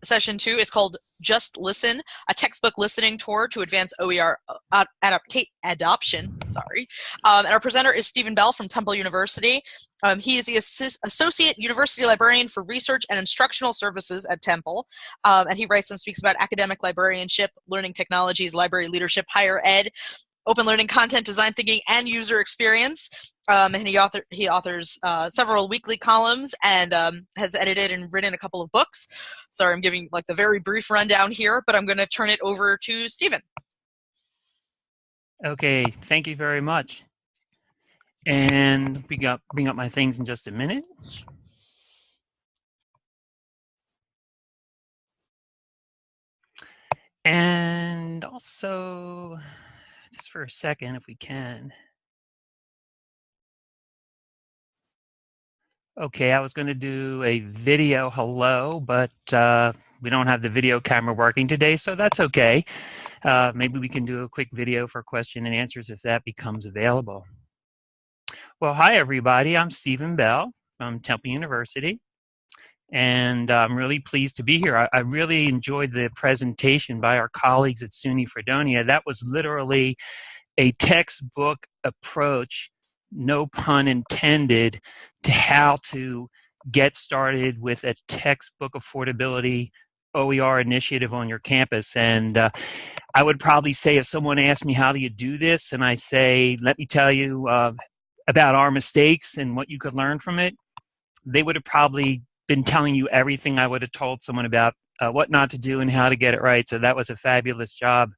Session 2 is called Just Listen, a textbook listening tour to advance OER adoption. And our presenter is Stephen Bell from Temple University. He is the Associate University Librarian for Research and Instructional Services at Temple. And he writes and speaks about academic librarianship, learning technologies, library leadership, higher ed, open learning, content design thinking, and user experience. And he authors several weekly columns and has edited and written a couple of books. Sorry, I'm giving like the very brief rundown here, but I'm going to turn it over to Stephen. Okay, thank you very much. And bring up my things in just a minute. And also, just for a second, if we can. Okay, I was going to do a video hello, but we don't have the video camera working today, so that's okay. Maybe we can do a quick video for question and answers if that becomes available. Well, hi, everybody. I'm Stephen Bell from Temple University, and I'm really pleased to be here. I really enjoyed the presentation by our colleagues at SUNY Fredonia. That was literally a textbook approach, no pun intended, to how to get started with a textbook affordability OER initiative on your campus. And I would probably say if someone asked me, how do you do this? And I say, let me tell you about our mistakes and what you could learn from it, they would have probably been telling you everything I would have told someone about what not to do and how to get it right. So that was a fabulous job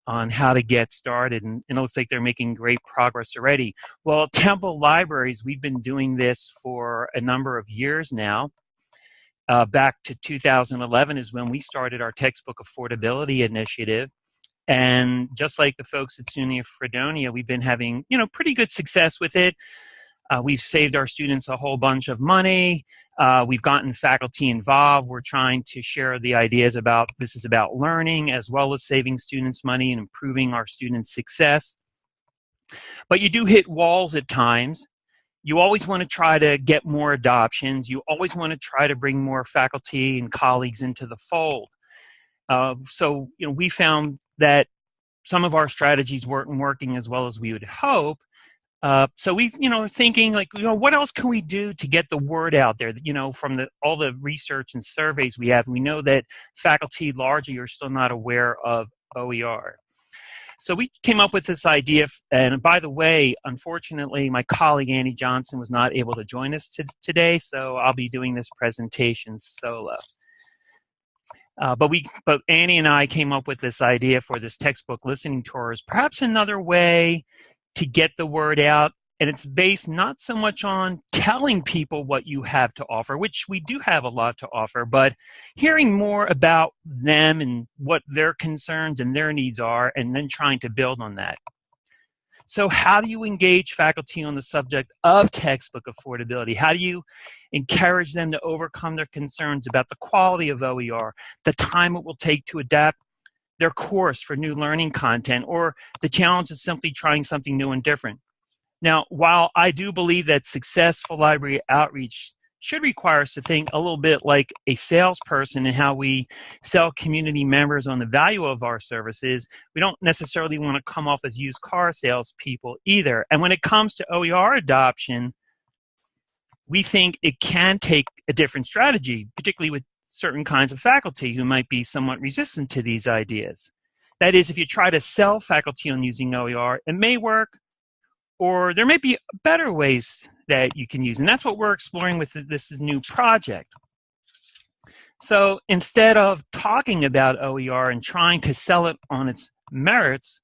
on how to get started, and it looks like they're making great progress already. Well, Temple Libraries, we've been doing this for a number of years now. Back to 2011 is when we started our textbook affordability initiative. And just like the folks at SUNY Fredonia, we've been having, pretty good success with it. We've saved our students a whole bunch of money. We've gotten faculty involved. We're trying to share the ideas about this is about learning as well as saving students money and improving our students' success. But you do hit walls at times. You always want to try to get more adoptions. You always want to try to bring more faculty and colleagues into the fold. So we found that some of our strategies weren't working as well as we would hope. So we've, thinking like, what else can we do to get the word out there? From all the research and surveys we have, we know that faculty largely are still not aware of OER. So we came up with this idea, and by the way, unfortunately, my colleague Annie Johnson was not able to join us today, so I'll be doing this presentation solo. But Annie and I came up with this idea for this textbook listening tour as perhaps another way to get the word out, and it's based not so much on telling people what you have to offer, which we do have a lot to offer, but hearing more about them and what their concerns and their needs are, and then trying to build on that. So how do you engage faculty on the subject of textbook affordability? How do you encourage them to overcome their concerns about the quality of OER, the time it will take to adapt their course for new learning content, or the challenge of simply trying something new and different? Now, while I do believe that successful library outreach should require us to think a little bit like a salesperson and how we sell community members on the value of our services, we don't necessarily want to come off as used car salespeople either. And when it comes to OER adoption, we think it can take a different strategy, particularly with certain kinds of faculty who might be somewhat resistant to these ideas. That is, if you try to sell faculty on using OER, it may work, or there may be better ways that you can use. And that's what we're exploring with this new project. So instead of talking about OER and trying to sell it on its merits,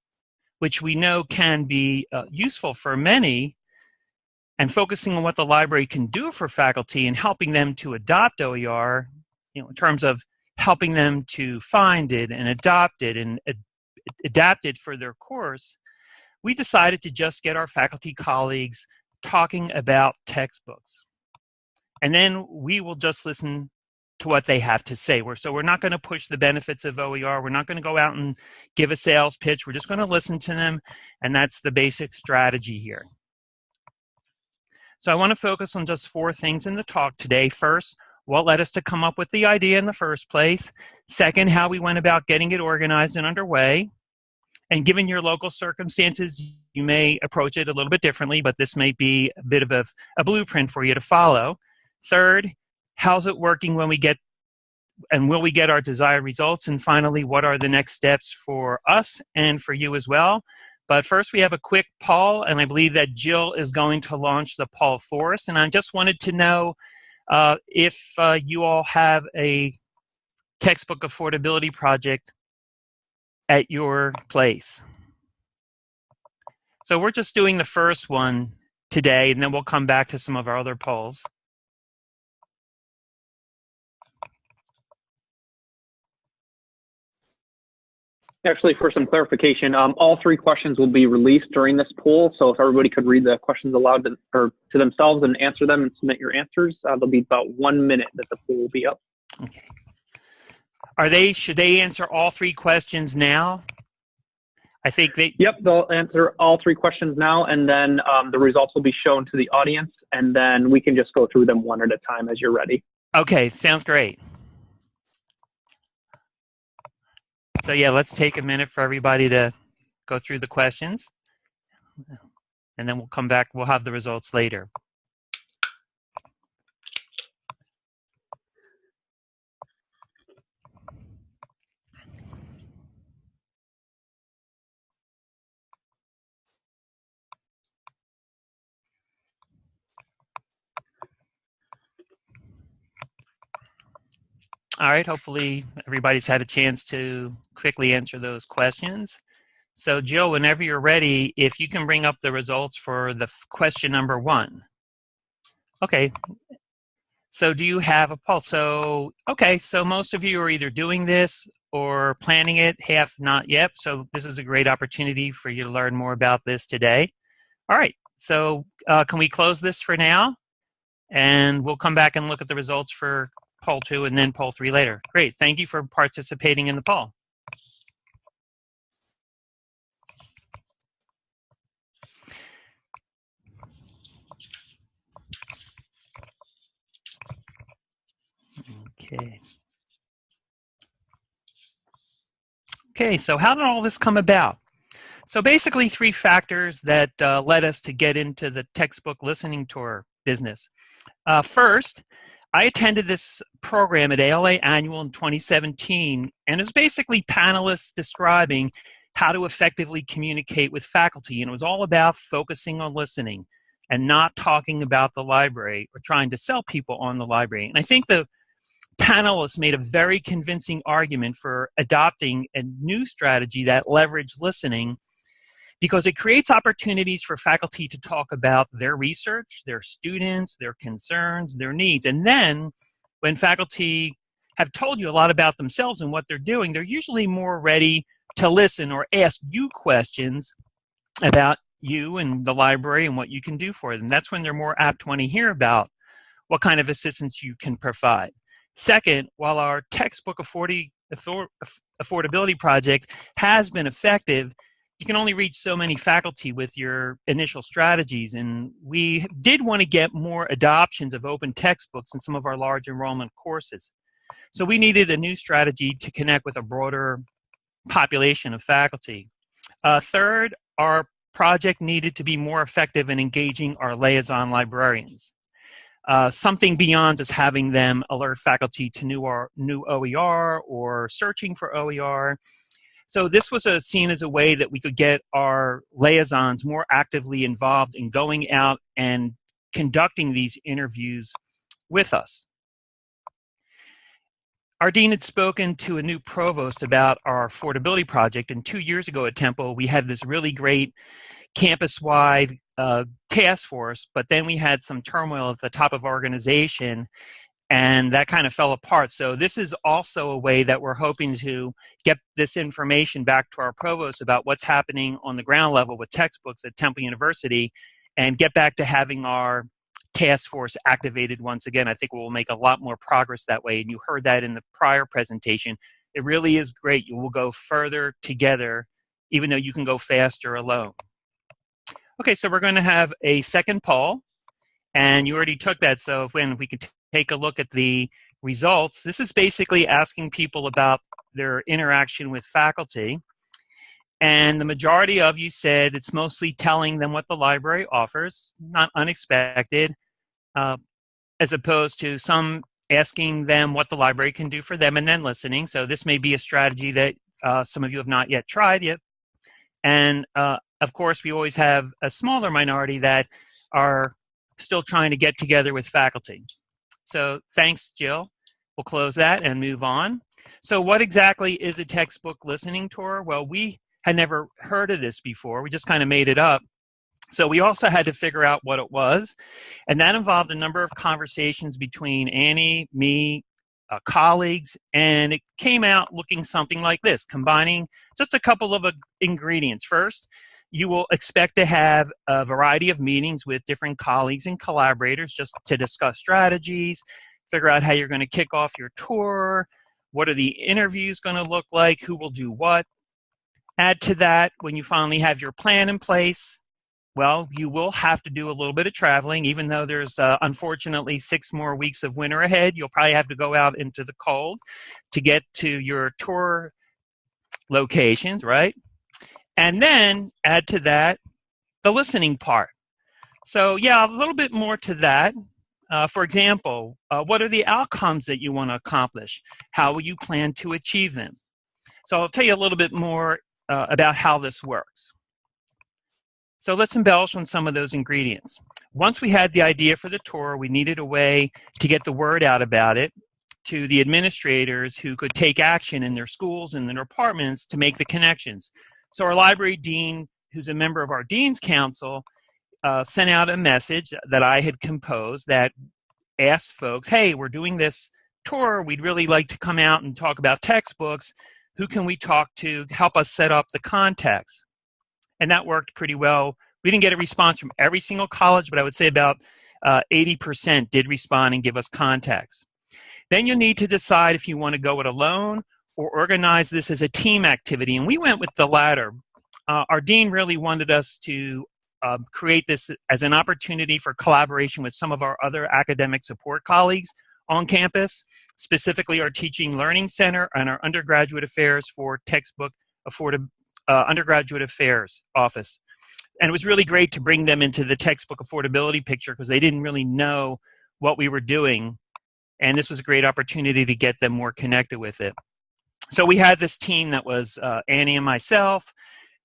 which we know can be useful for many, and focusing on what the library can do for faculty and helping them to adopt OER, in terms of helping them to find it and adopt it and adapt it for their course, we decided to just get our faculty colleagues talking about textbooks. And then we will just listen to what they have to say. So we're not going to push the benefits of OER. We're not going to go out and give a sales pitch. We're just going to listen to them, and that's the basic strategy here. So I want to focus on just 4 things in the talk today. First, what led us to come up with the idea in the first place. Second, how we went about getting it organized and underway. And given your local circumstances, you may approach it a little bit differently, but this may be a bit of a blueprint for you to follow. Third, how's it working when we get, and will we get our desired results? And finally, what are the next steps for us and for you as well? But first, we have a quick poll, and I believe that Jill is going to launch the poll for us. And I just wanted to know if you all have a textbook affordability project at your place. So we're just doing the first one today, and then we'll come back to some of our other polls. Actually, for some clarification, all 3 questions will be released during this poll. So if everybody could read the questions aloud to themselves and answer them and submit your answers, there'll be about 1 minute that the poll will be up. Okay. Should they answer all 3 questions now? I think they... Yep, they'll answer all 3 questions now, and then the results will be shown to the audience, and then we can just go through them one at a time as you're ready. Okay, sounds great. So yeah, let's take a minute for everybody to go through the questions, and then we'll come back. We'll have the results later. All right, hopefully everybody's had a chance to quickly answer those questions. So Jill, whenever you're ready, if you can bring up the results for the question number 1. Okay, so do you have a poll? So, okay, so most of you are either doing this or planning it, half not yet. So this is a great opportunity for you to learn more about this today. All right, so can we close this for now? And we'll come back and look at the results for poll 2 and then poll 3 later. Great, thank you for participating in the poll. Okay, so how did all this come about? So basically 3 factors that led us to get into the textbook listening tour business. First, I attended this program at ALA Annual in 2017, and it was basically panelists describing how to effectively communicate with faculty, and it was all about focusing on listening and not talking about the library or trying to sell people on the library. And I think the panelists made a very convincing argument for adopting a new strategy that leveraged listening, because it creates opportunities for faculty to talk about their research, their students, their concerns, their needs. And then when faculty have told you a lot about themselves and what they're doing, they're usually more ready to listen or ask you questions about you and the library and what you can do for them. That's when they're more apt to want to hear about what kind of assistance you can provide. Second, while our textbook affordability project has been effective, you can only reach so many faculty with your initial strategies, and we did want to get more adoptions of open textbooks in some of our large enrollment courses. So we needed a new strategy to connect with a broader population of faculty. Third, our project needed to be more effective in engaging our liaison librarians. Something beyond just having them alert faculty to new OER or searching for OER. So this was seen as a way that we could get our liaisons more actively involved in going out and conducting these interviews with us. Our dean had spoken to a new provost about our affordability project, and 2 years ago at Temple, we had this really great campus-wide task force, but then we had some turmoil at the top of our organization, and that kind of fell apart. So this is also a way that we're hoping to get this information back to our provost about what's happening on the ground level with textbooks at Temple University, and get back to having our task force activated once again. I think we'll make a lot more progress that way, and you heard that in the prior presentation. It really is great. You will go further together, even though you can go faster alone. Okay, so we're going to have a second poll, and you already took that, so when we could take a look at the results, this is basically asking people about their interaction with faculty. And the majority of you said it's mostly telling them what the library offers, not unexpected, as opposed to some asking them what the library can do for them and then listening. So this may be a strategy that some of you have not yet tried yet. And of course, we always have a smaller minority that are still trying to get together with faculty. So thanks, Jill. We'll close that and move on. So what exactly is a textbook listening tour? Well, we had never heard of this before. We just kind of made it up. So we also had to figure out what it was. And that involved a number of conversations between Annie, me, colleagues, and it came out looking something like this, combining just a couple of ingredients. First, you will expect to have a variety of meetings with different colleagues and collaborators just to discuss strategies, figure out how you're going to kick off your tour, what are the interviews going to look like, who will do what. Add to that, when you finally have your plan in place, well, you will have to do a little bit of traveling, even though there's unfortunately 6 more weeks of winter ahead. You'll probably have to go out into the cold to get to your tour locations, right? And then add to that the listening part. So yeah, a little bit more to that. For example, what are the outcomes that you want to accomplish? How will you plan to achieve them? So I'll tell you a little bit more about how this works. So let's embellish on some of those ingredients. Once we had the idea for the tour, we needed a way to get the word out about it to the administrators who could take action in their schools and their departments to make the connections. So our library dean, who's a member of our Dean's Council, sent out a message that I had composed that asked folks, hey, we're doing this tour. We'd really like to come out and talk about textbooks. Who can we talk to? Help us set up the contacts. And that worked pretty well. We didn't get a response from every single college, but I would say about 80% did respond and give us contacts. Then you'll need to decide if you want to go it alone or organize this as a team activity. And we went with the latter. Our dean really wanted us to create this as an opportunity for collaboration with some of our other academic support colleagues on campus, specifically our Teaching Learning Center and our Undergraduate Affairs for Textbook Undergraduate Affairs Office. And it was really great to bring them into the textbook affordability picture because they didn't really know what we were doing. And this was a great opportunity to get them more connected with it. So we had this team that was Annie and myself,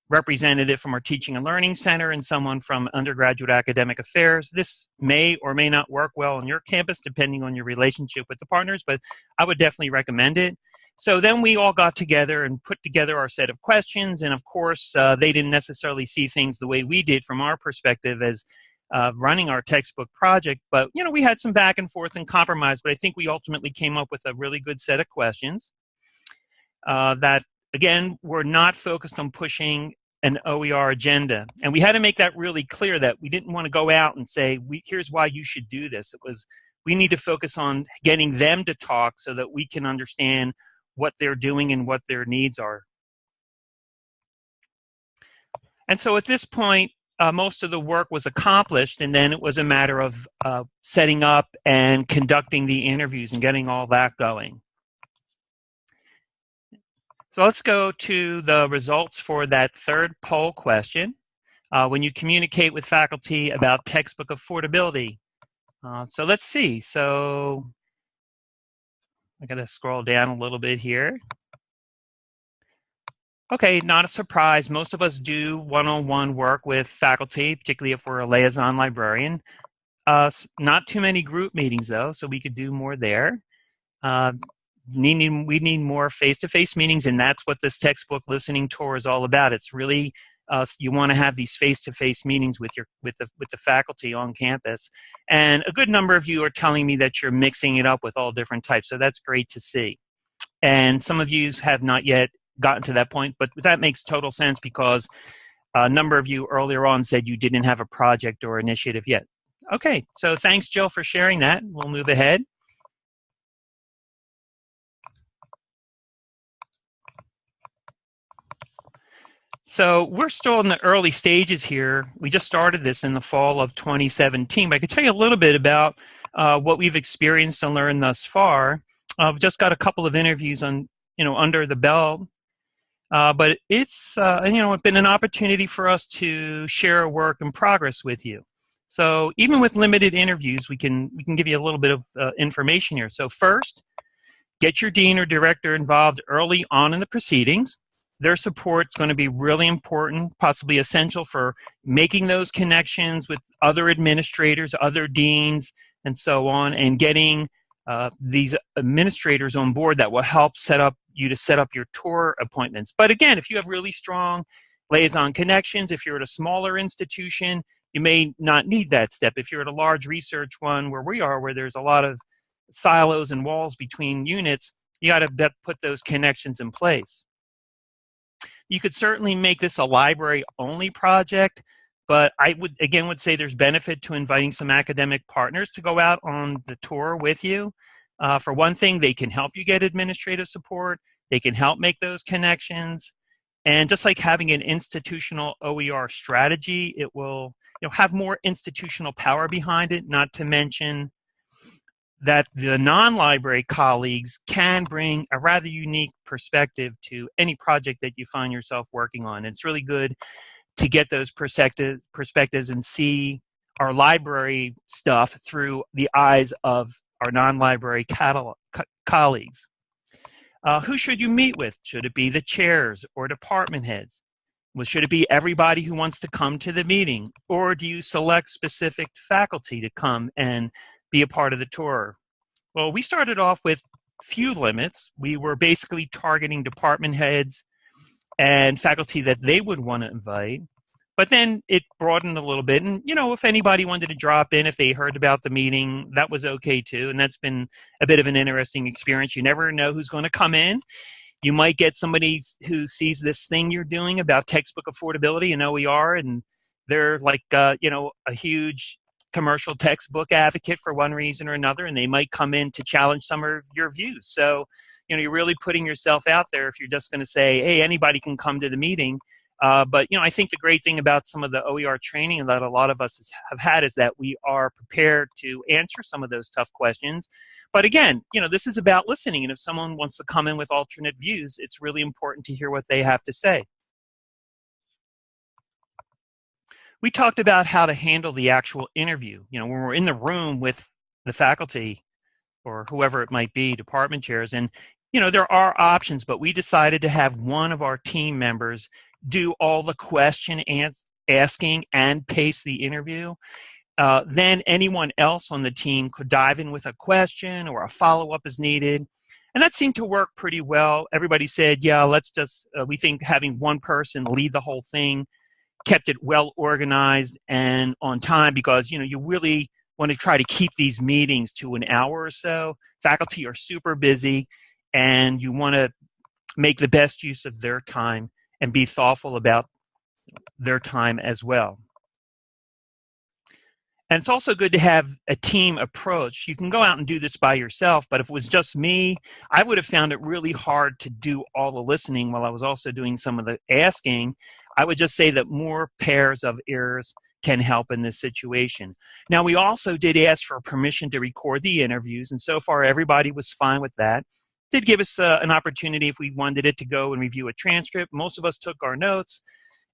representative from our Teaching and Learning Center, and someone from Undergraduate Academic Affairs. This may or may not work well on your campus, depending on your relationship with the partners, but I would definitely recommend it. So then we all got together and put together our set of questions, and of course, they didn't necessarily see things the way we did from our perspective as running our textbook project, but we had some back and forth and compromise, but I think we ultimately came up with a really good set of questions that, again, were not focused on pushing an OER agenda. And we had to make that really clear that we didn't want to go out and say, here's why you should do this. It was, we need to focus on getting them to talk so that we can understand what they're doing and what their needs are. And so at this point, most of the work was accomplished, and then it was a matter of setting up and conducting the interviews and getting all that going. So let's go to the results for that third poll question. When you communicate with faculty about textbook affordability. So let's see. So I got to scroll down a little bit here. Okay, not a surprise. Most of us do one-on-one work with faculty, particularly if we're a liaison librarian. Not too many group meetings, though, so we could do more there. We need more face-to-face meetings, and that's what this textbook listening tour is all about. It's really you want to have these face-to-face meetings with the faculty on campus, and a good number of you are telling me that you're mixing it up with all different types. So that's great to see. And some of you have not yet gotten to that point, but that makes total sense because a number of you earlier on said you didn't have a project or initiative yet. Okay, so thanks, Jill, for sharing that. We'll move ahead. So we're still in the early stages here. We just started this in the fall of 2017. But I could tell you a little bit about what we've experienced and learned thus far. I've just got a couple of interviews under the belt. But it's been an opportunity for us to share a work in progress with you. So even with limited interviews, we can give you a little bit of information here. So first, get your dean or director involved early on in the proceedings. Their support is going to be really important, possibly essential for making those connections with other administrators, other deans, and so on, and getting these administrators on board that will help set up your tour appointments. But again, if you have really strong liaison connections, if you're at a smaller institution, you may not need that step. If you're at a large research one where we are, where there's a lot of silos and walls between units, you got to put those connections in place. You could certainly make this a library-only project, but I would say there's benefit to inviting some academic partners to go out on the tour with you. For one thing, they can help you get administrative support. They can help make those connections. And just like having an institutional OER strategy, it will have more institutional power behind it, not to mention that the non-library colleagues can bring a rather unique perspective to any project that you find yourself working on. It's really good to get those perspectives and see our library stuff through the eyes of our non-library colleagues. Who should you meet with? Should it be the chairs or department heads? Well, should it be everybody who wants to come to the meeting? Or do you select specific faculty to come and be a part of the tour? Well, we started off with few limits. We were basically targeting department heads and faculty that they would want to invite. But then it broadened a little bit. And, if anybody wanted to drop in, if they heard about the meeting, that was okay too. And that's been a bit of an interesting experience. You never know who's going to come in. You might get somebody who sees this thing you're doing about textbook affordability and OER, and they're like, a huge commercial textbook advocate for one reason or another, and they might come in to challenge some of your views. So, you're really putting yourself out there if you're just going to say, hey, anybody can come to the meeting. But, I think the great thing about some of the OER training that a lot of us have had is that we are prepared to answer some of those tough questions. But again, this is about listening. And if someone wants to come in with alternate views, it's really important to hear what they have to say. We talked about how to handle the actual interview. When we're in the room with the faculty or whoever it might be, department chairs, and, there are options, but we decided to have one of our team members do all the question asking and pace the interview. Then anyone else on the team could dive in with a question or a follow-up as needed. And that seemed to work pretty well. Everybody said, yeah, let's just, we think having one person lead the whole thing kept it well organized and on time, because you really want to try to keep these meetings to an hour or so. Faculty are super busy, and you want to make the best use of their time and be thoughtful about their time as well. And it's also good to have a team approach. You can go out and do this by yourself, but if it was just me, I would have found it really hard to do all the listening while I was also doing some of the asking. I would just say that more pairs of ears can help in this situation. Now, we also did ask for permission to record the interviews, and so far everybody was fine with that. Did give us an opportunity if we wanted it to go and review a transcript. Most of us took our notes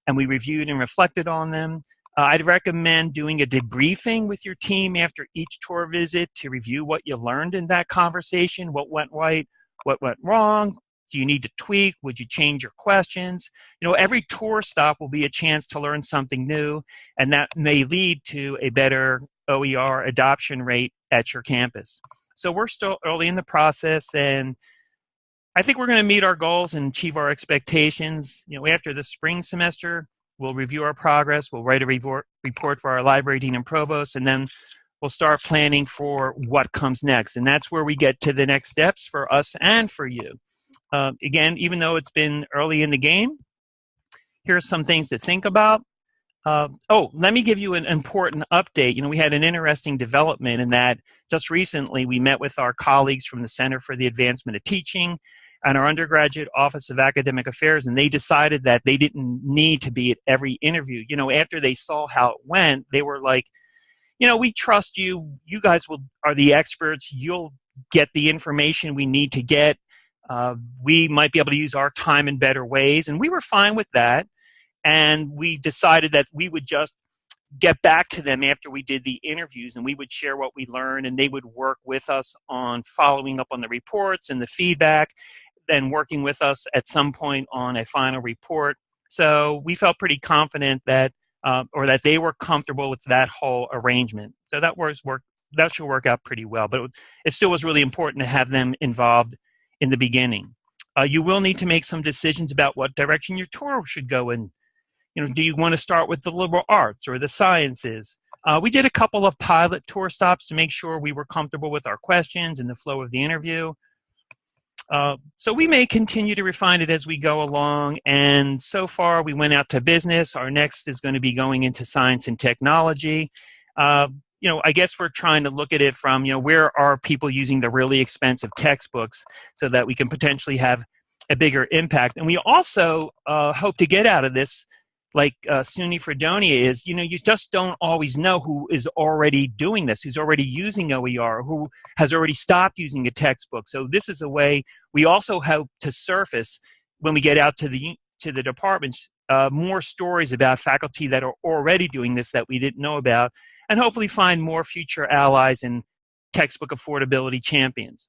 and we reviewed and reflected on them. I'd recommend doing a debriefing with your team after each tour visit to review what you learned in that conversation, what went right, what went wrong. Do you need to tweak? Would you change your questions? Every tour stop will be a chance to learn something new, and that may lead to a better OER adoption rate at your campus. So we're still early in the process, and I think we're going to meet our goals and achieve our expectations. After the spring semester, we'll review our progress. We'll write a report for our library dean and provost, and then we'll start planning for what comes next. And that's where we get to the next steps for us and for you. Again, even though it's been early in the game, here are some things to think about. Let me give you an important update. We had an interesting development in that just recently we met with our colleagues from the Center for the Advancement of Teaching. and our undergraduate office of academic affairs, and they decided that they didn't need to be at every interview. You know, after they saw how it went, they were like, you know, we trust you. You guys are the experts. You'll get the information we need to get. We might be able to use our time in better ways. And we were fine with that. And we decided that we would just get back to them after we did the interviews, and we would share what we learned, and they would work with us on following up on the reports and the feedback, then working with us at some point on a final report. So we felt pretty confident that or that they were comfortable with that whole arrangement. So that should work out pretty well. But it still was really important to have them involved in the beginning. You will need to make some decisions about what direction your tour should go in. You know, do you want to start with the liberal arts or the sciences? We did a couple of pilot tour stops to make sure we were comfortable with our questions and the flow of the interview. So we may continue to refine it as we go along. And so far, we went out to business. Our next is going to be going into science and technology. You know, I guess we're trying to look at it from, you know, where are people using the really expensive textbooks so that we can potentially have a bigger impact. And we also hope to get out of this, like SUNY Fredonia is, you know, you just don't always know who is already doing this, who's already using OER, who has already stopped using a textbook. So this is a way we also hope to surface when we get out to the departments, more stories about faculty that are already doing this that we didn't know about, and hopefully find more future allies and textbook affordability champions.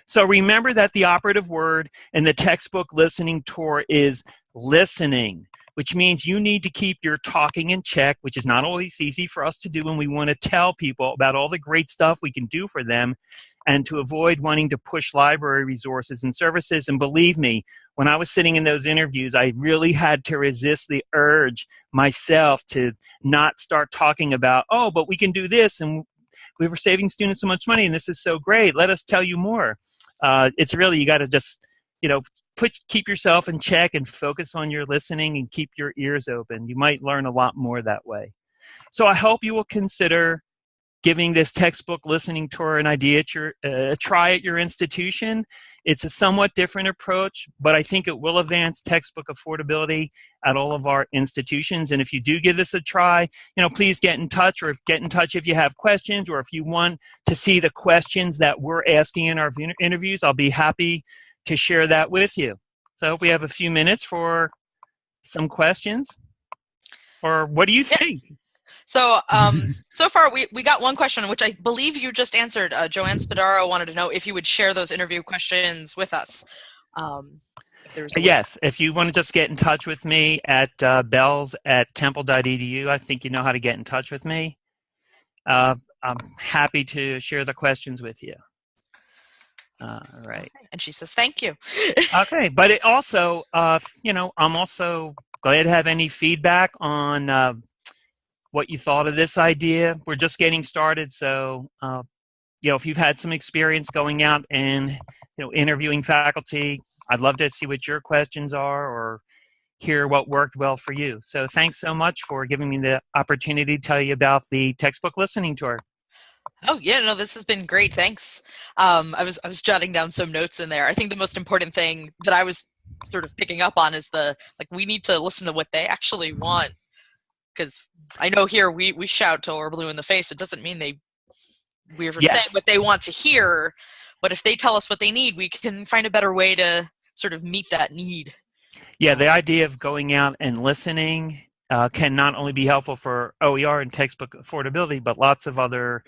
So remember that the operative word in the textbook listening tour is listening, which means you need to keep your talking in check, which is not always easy for us to do when we want to tell people about all the great stuff we can do for them, and to avoid wanting to push library resources and services. And believe me, when I was sitting in those interviews, I really had to resist the urge myself to not start talking about, oh, but we can do this, and we were saving students so much money, and this is so great. Let us tell you more. It's really, you got to just, you know, keep yourself in check and focus on your listening and keep your ears open. You might learn a lot more that way. So I hope you will consider giving this textbook listening tour an idea at a try at your institution. It's a somewhat different approach, but I think it will advance textbook affordability at all of our institutions. And if you do give this a try, you know, please get in touch, or get in touch if you have questions, or if you want to see the questions that we're asking in our interviews. I'll be happy to share that with you. So I hope we have a few minutes for some questions. Or what do you think? So, so far we got one question, which I believe you just answered. Joanne Spadaro wanted to know if you would share those interview questions with us. Yes, if you want to just get in touch with me at bells@temple.edu, I think you know how to get in touch with me. I'm happy to share the questions with you. All right. Okay. And she says, thank you. Okay, but it also, you know, I'm also glad to have any feedback on what you thought of this idea. We're just getting started, so you know, if you've had some experience going out and, you know, interviewing faculty, I'd love to see what your questions are or hear what worked well for you. So thanks so much for giving me the opportunity to tell you about the textbook listening tour. Oh yeah, no, this has been great. Thanks. I was jotting down some notes in there. I think the most important thing that I was sort of picking up on is we need to listen to what they actually want. Because I know here we shout till we're blue in the face. It doesn't mean we're saying what they want to hear, but if they tell us what they need, we can find a better way to sort of meet that need. Yeah, the idea of going out and listening can not only be helpful for OER and textbook affordability, but lots of other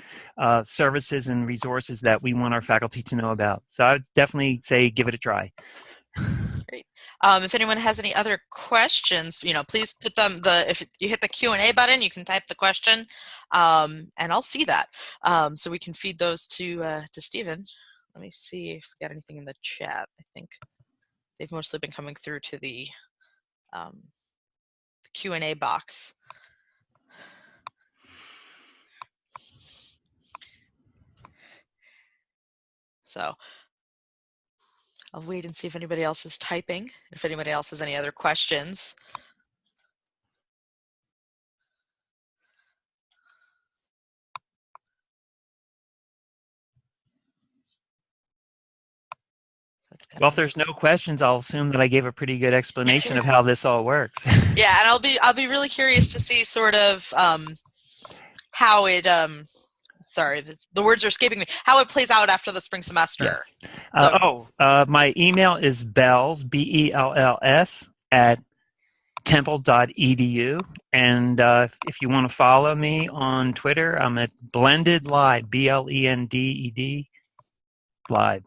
services and resources that we want our faculty to know about. So I would definitely say give it a try. Great. If anyone has any other questions, you know, please put them. If you hit the Q&A button, you can type the question, and I'll see that, so we can feed those to Stephen. Let me see if we got anything in the chat. I think they've mostly been coming through to the Q&A box. So I'll wait and see if anybody else is typing. If anybody else has any other questions. Well, if there's no questions, I'll assume that I gave a pretty good explanation of how this all works. Yeah, and I'll be really curious to see sort of how it sorry, the words are escaping me. How it plays out after the spring semester. Yes. My email is bells, BELLS, at temple.edu. And if you want to follow me on Twitter, I'm at blended live, BLENDED live.